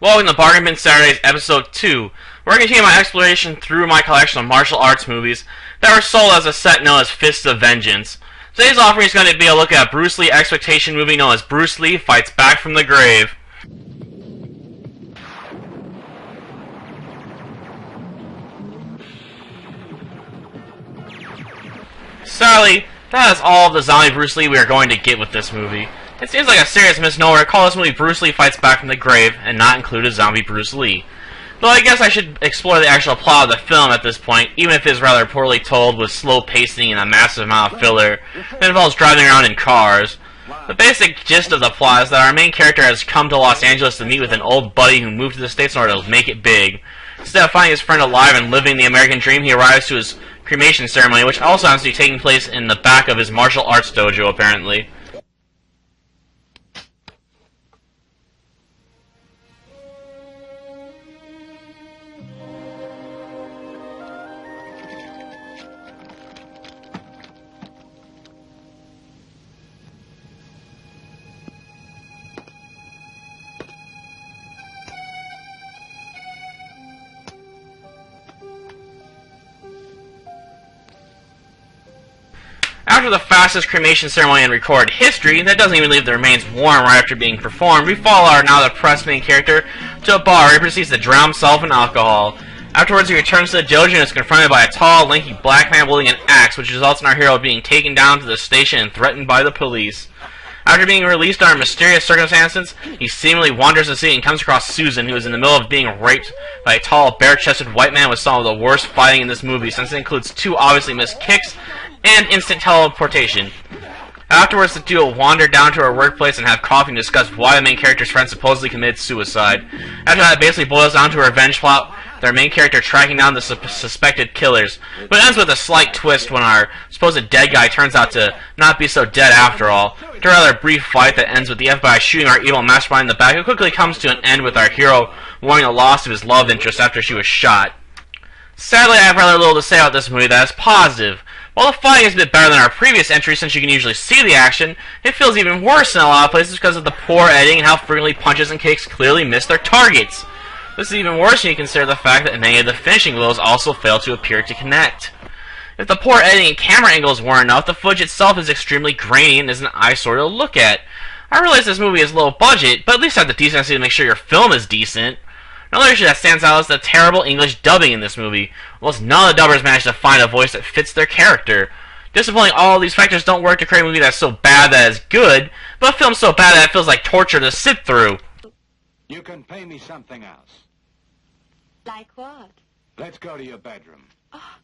Welcome to Bargain Bin Saturdays Episode 2. We're going to continue my exploration through my collection of martial arts movies that were sold as a set known as Fists of Vengeance. Today's offering is going to be a look at a Bruce Lee exploitation movie known as Bruce Lee Fights Back from the Grave. Sadly, that is all of the zombie Bruce Lee we are going to get with this movie. It seems like a serious misnomer to call this movie Bruce Lee Fights Back from the Grave and not include a zombie Bruce Lee. Though I guess I should explore the actual plot of the film at this point, even if it is rather poorly told with slow pacing and a massive amount of filler that involves driving around in cars. The basic gist of the plot is that our main character has come to Los Angeles to meet with an old buddy who moved to the States in order to make it big. Instead of finding his friend alive and living the American dream, he arrives to his cremation ceremony, which also happens to be taking place in the back of his martial arts dojo, apparently. After the fastest cremation ceremony in recorded history, that doesn't even leave the remains warm right after being performed, we follow our now depressed main character to a bar where he proceeds to drown himself in alcohol. Afterwards, he returns to the dojo and is confronted by a tall, lanky black man wielding an axe, which results in our hero being taken down to the station and threatened by the police. After being released under mysterious circumstances, he seemingly wanders the city and comes across Susan, who is in the middle of being raped by a tall, bare-chested white man with some of the worst fighting in this movie, since it includes two obviously missed kicks and instant teleportation. Afterwards, the duo wander down to her workplace and have coffee and discuss why the main character's friend supposedly committed suicide. After that, it basically boils down to a revenge plot, with our main character tracking down the suspected killers. But it ends with a slight twist when our supposed dead guy turns out to not be so dead after all. After a rather brief fight that ends with the FBI shooting our evil mastermind in the back, it quickly comes to an end with our hero mourning the loss of his love interest after she was shot. Sadly, I have rather little to say about this movie that is positive. While the fighting is a bit better than our previous entry since you can usually see the action, it feels even worse in a lot of places because of the poor editing and how frequently punches and kicks clearly miss their targets. This is even worse when you consider the fact that many of the finishing blows also fail to appear to connect. If the poor editing and camera angles weren't enough, the footage itself is extremely grainy and is an eyesore to look at. I realize this movie is low budget, but at least have the decency to make sure your film is decent. Another issue that stands out is the terrible English dubbing in this movie. Almost none of the dubbers manage to find a voice that fits their character. Disappointing, all of these factors don't work to create a movie that's so bad that it's good, but a film so bad that it feels like torture to sit through. You can pay me something else. Like what? Let's go to your bedroom. Oh,